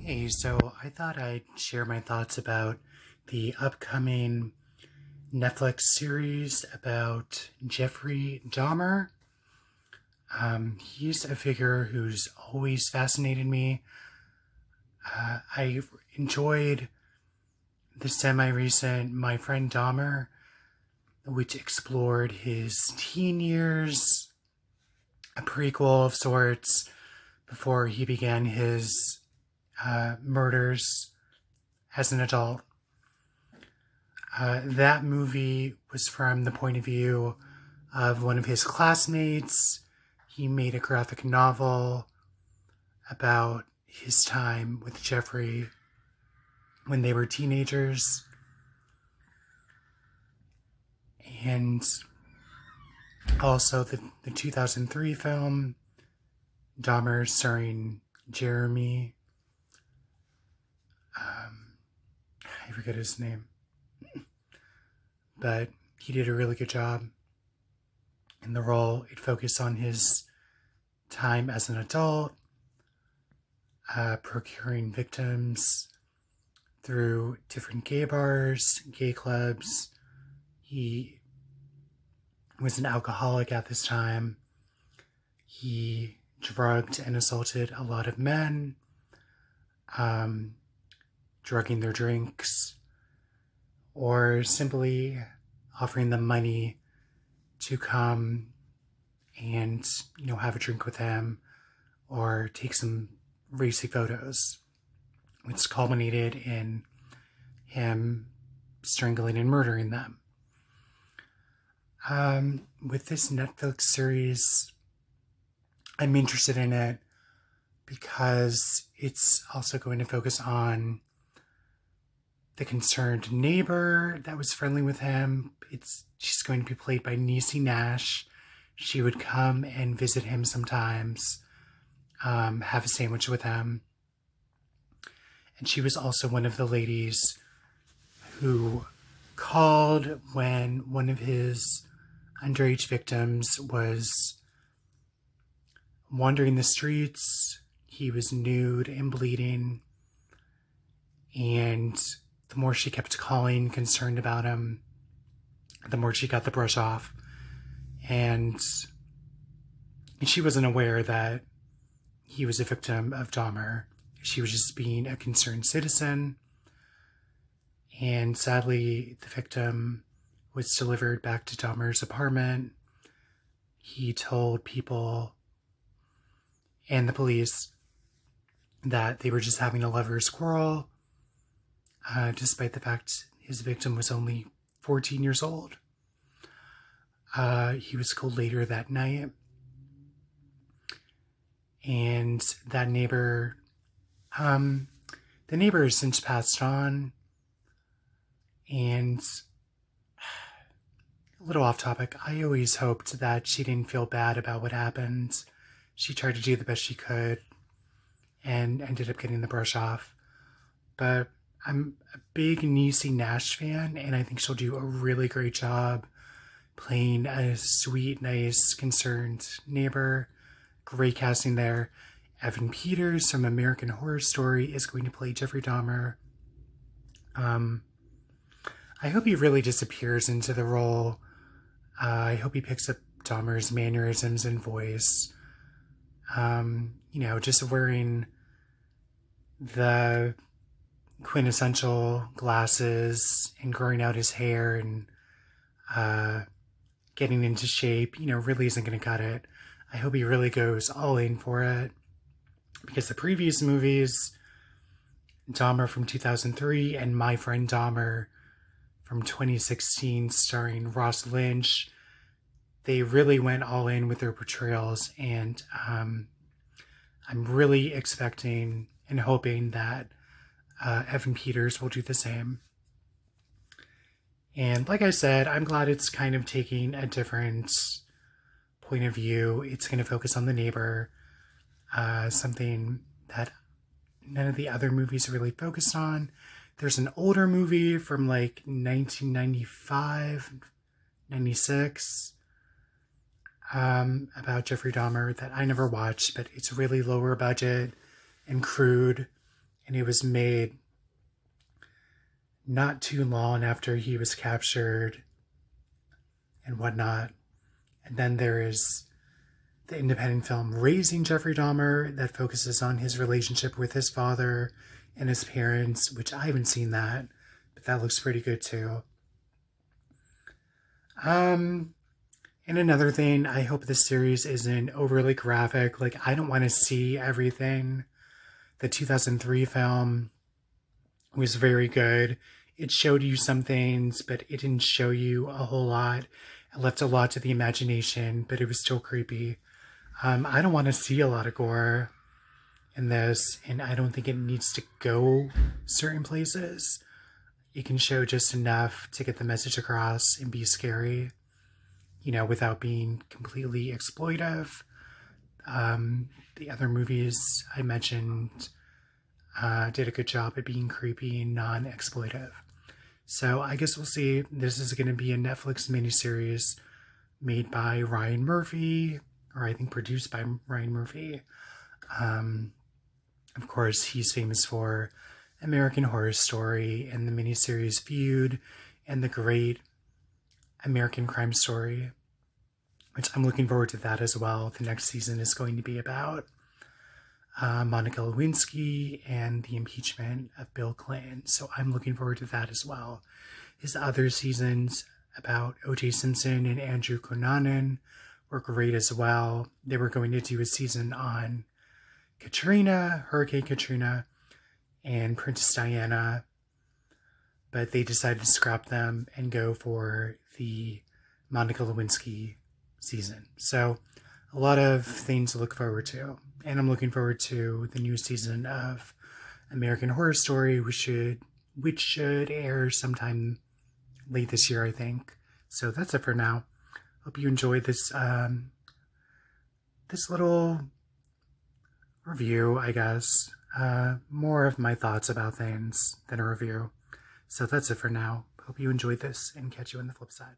Hey, so I thought I'd share my thoughts about the upcoming Netflix series about Jeffrey Dahmer. He's a figure who's always fascinated me. I enjoyed the semi-recent My Friend Dahmer, which explored his teen years, a prequel of sorts, before he began his murders as an adult. That movie was from the point of view of one of his classmates. He made a graphic novel about his time with Jeffrey when they were teenagers. And also the 2003 film, Dahmer, starring Jeremy. I forget his name. But he did a really good job in the role. It focused on his time as an adult, procuring victims through different gay bars, gay clubs. He was an alcoholic at this time. He drugged and assaulted a lot of men, drugging their drinks, or simply offering them money to come and, have a drink with him or take some racy photos, which culminated in him strangling and murdering them. With this Netflix series, I'm interested in it because it's also going to focus on the concerned neighbor that was friendly with him. She's going to be played by Niecy Nash. She would come and visit him sometimes, have a sandwich with him. And she was also one of the ladies who called when one of his underage victims was wandering the streets. He was nude and bleeding, and the more she kept calling, concerned about him, the more she got the brush off. And she wasn't aware that he was a victim of Dahmer. She was just being a concerned citizen. And sadly, the victim was delivered back to Dahmer's apartment. He told people and the police that they were just having a lover's quarrel, despite the fact his victim was only 14 years old. He was killed later that night. And that neighbor, the neighbor has since passed on. And a little off topic, I always hoped that she didn't feel bad about what happened. She tried to do the best she could and ended up getting the brush off. But I'm a big Niecy Nash fan, and I think she'll do a really great job playing a sweet, nice, concerned neighbor. Great casting there. Evan Peters from American Horror Story is going to play Jeffrey Dahmer. I hope he really disappears into the role. I hope he picks up Dahmer's mannerisms and voice. Just wearing the quintessential glasses and growing out his hair and getting into shape, really isn't going to cut it. I hope he really goes all in for it, because the previous movies, Dahmer from 2003 and My Friend Dahmer from 2016, starring Ross Lynch, they really went all in with their portrayals, and I'm really expecting and hoping that Evan Peters will do the same. And like I said, I'm glad it's kind of taking a different point of view. It's going to focus on the neighbor, something that none of the other movies really focused on. There's an older movie from like 1995, 96, about Jeffrey Dahmer that I never watched, but it's really lower budget and crude and it was made not too long after he was captured and whatnot. And then there is the independent film Raising Jeffrey Dahmer that focuses on his relationship with his father and his parents, which I haven't seen that, but that looks pretty good too. And another thing, I hope this series isn't overly graphic. Like, I don't want to see everything. The 2003 film was very good. It showed you some things, but it didn't show you a whole lot. It left a lot to the imagination, but it was still creepy. I don't want to see a lot of gore in this, and I don't think it needs to go certain places. It can show just enough to get the message across and be scary, without being completely exploitive. The other movies I mentioned did a good job at being creepy and non-exploitive. So I guess we'll see. This is going to be a Netflix miniseries made by Ryan Murphy, or I think produced by Ryan Murphy. Of course, he's famous for American Horror Story and the miniseries Feud and the great American Crime Story, which I'm looking forward to that as well. The next season is going to be about Monica Lewinsky and the impeachment of Bill Clinton. So I'm looking forward to that as well. His other seasons about O.J. Simpson and Andrew Cunanan were great as well. They were going to do a season on Hurricane Katrina, and Princess Diana, but they decided to scrap them and go for the Monica Lewinsky season. So a lot of things to look forward to. And I'm looking forward to the new season of American Horror Story, which should air sometime late this year, I think. So that's it for now. Hope you enjoyed this this little review, I guess. More of my thoughts about things than a review. So that's it for now. Hope you enjoyed this, and catch you on the flip side.